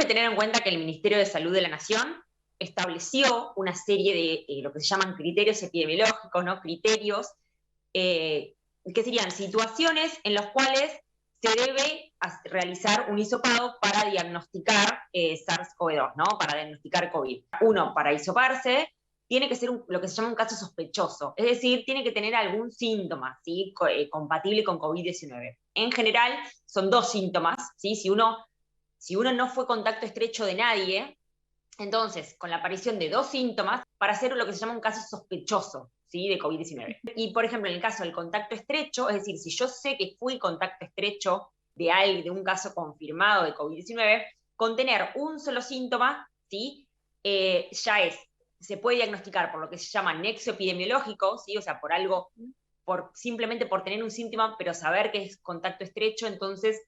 que tener en cuenta que el Ministerio de Salud de la Nación estableció una serie de lo que se llaman criterios epidemiológicos, ¿no? Criterios, que serían situaciones en las cuales se debe realizar un hisopado para diagnosticar SARS-CoV-2, ¿no? Para diagnosticar COVID. Uno, para hisoparse, tiene que ser lo que se llama un caso sospechoso, es decir, tiene que tener algún síntoma, ¿sí? Compatible con COVID-19. En general, son dos síntomas, ¿sí? Si uno no fue contacto estrecho de nadie, entonces, con la aparición de dos síntomas, para hacer lo que se llama un caso sospechoso, ¿sí? De COVID-19. Y, por ejemplo, en el caso del contacto estrecho, es decir, si yo sé que fui contacto estrecho de un caso confirmado de COVID-19, con tener un solo síntoma, ¿sí? Se puede diagnosticar por lo que se llama nexo epidemiológico, ¿sí? O sea, simplemente por tener un síntoma, pero saber que es contacto estrecho, entonces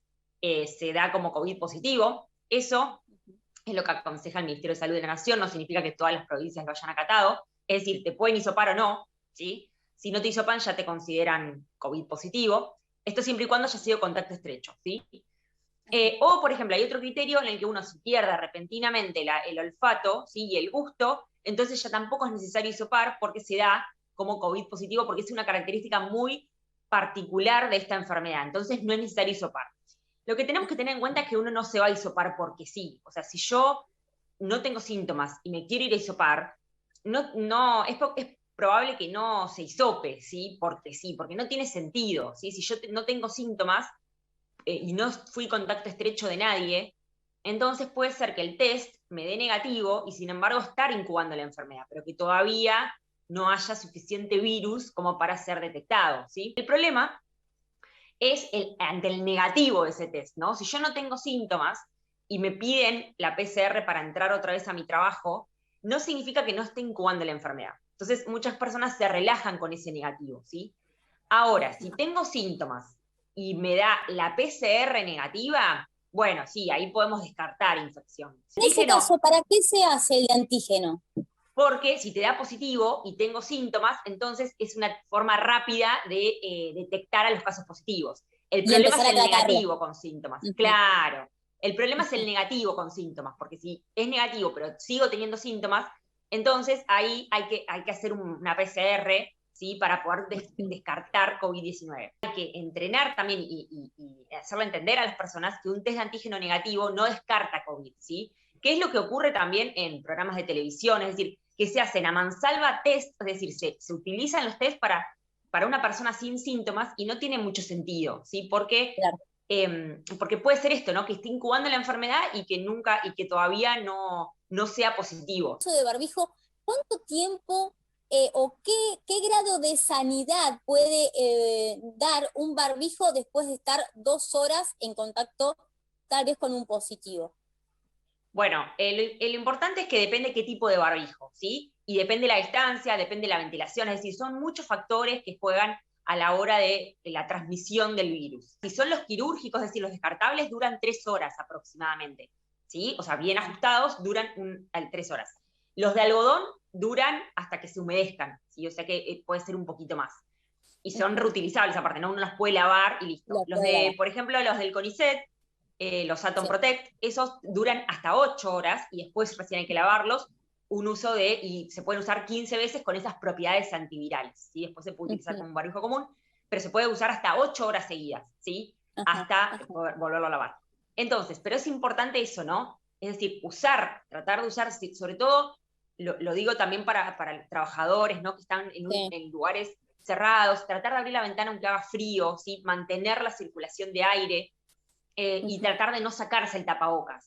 se da como COVID positivo. Eso es lo que aconseja el Ministerio de Salud de la Nación, no significa que todas las provincias lo hayan acatado, es decir, te pueden hisopar o no, ¿sí? Si no te hisopan ya te consideran COVID positivo, esto siempre y cuando haya sido contacto estrecho, ¿sí? O, por ejemplo, hay otro criterio en el que uno se pierde repentinamente el olfato, ¿sí? Y el gusto, entonces ya tampoco es necesario hisopar porque se da como COVID positivo, porque es una característica muy particular de esta enfermedad, entonces no es necesario hisopar. Lo que tenemos que tener en cuenta es que uno no se va a hisopar porque sí. O sea, si yo no tengo síntomas y me quiero ir a hisopar, es probable que no se hisope, ¿sí? Porque no tiene sentido, ¿sí? Si yo no tengo síntomas y no fui contacto estrecho de nadie, entonces puede ser que el test me dé negativo y sin embargo estar incubando la enfermedad, pero que todavía no haya suficiente virus como para ser detectado, ¿sí? El problema es ante el negativo de ese test, ¿no? Si yo no tengo síntomas y me piden la PCR para entrar otra vez a mi trabajo, no significa que no esté incubando la enfermedad. Entonces, muchas personas se relajan con ese negativo, ¿sí? Ahora, si tengo síntomas y me da la PCR negativa, bueno, sí, ahí podemos descartar infección. En ese caso, ¿para qué se hace el antígeno? Porque si te da positivo y tengo síntomas, entonces es una forma rápida de detectar a los casos positivos. El problema es el negativo con síntomas. Claro. El problema es el negativo con síntomas, porque si es negativo pero sigo teniendo síntomas, entonces ahí hay que hacer una PCR, ¿sí? Para poder descartar COVID-19. Hay que entrenar también y hacerle entender a las personas que un test de antígeno negativo no descarta COVID, ¿sí? ¿Qué es lo que ocurre también en programas de televisión? Es decir, que se hacen a mansalva test, es decir, se utilizan los test para una persona sin síntomas y no tiene mucho sentido, ¿sí? Porque, porque puede ser esto, ¿no? Que esté incubando la enfermedad y que todavía no sea positivo. Eso de barbijo, ¿cuánto tiempo o qué grado de sanidad puede dar un barbijo después de estar 2 horas en contacto tal vez con un positivo? Bueno, lo importante es que depende qué tipo de barbijo, ¿sí? Y depende la distancia, depende la ventilación, es decir, son muchos factores que juegan a la hora de la transmisión del virus. Si son los quirúrgicos, es decir, los descartables, duran 3 horas aproximadamente, ¿sí? O sea, bien ajustados, duran 3 horas. Los de algodón duran hasta que se humedezcan, ¿sí? O sea que puede ser un poquito más. Y son reutilizables aparte, ¿no? Uno los puede lavar y listo. Por ejemplo, los del CONICET, los Atom Protect, esos duran hasta 8 horas y después recién hay que lavarlos, y se pueden usar 15 veces con esas propiedades antivirales, ¿sí? Después se puede utilizar como un barbijo común, pero se puede usar hasta 8 horas seguidas, ¿sí? Hasta volverlo a lavar. Entonces, pero es importante eso, ¿no? Es decir, tratar de usar, sobre todo, lo digo también para trabajadores, ¿no? Que están en lugares cerrados, tratar de abrir la ventana aunque haga frío, ¿sí? Mantener la circulación de aire, y tratar de no sacarse el tapabocas.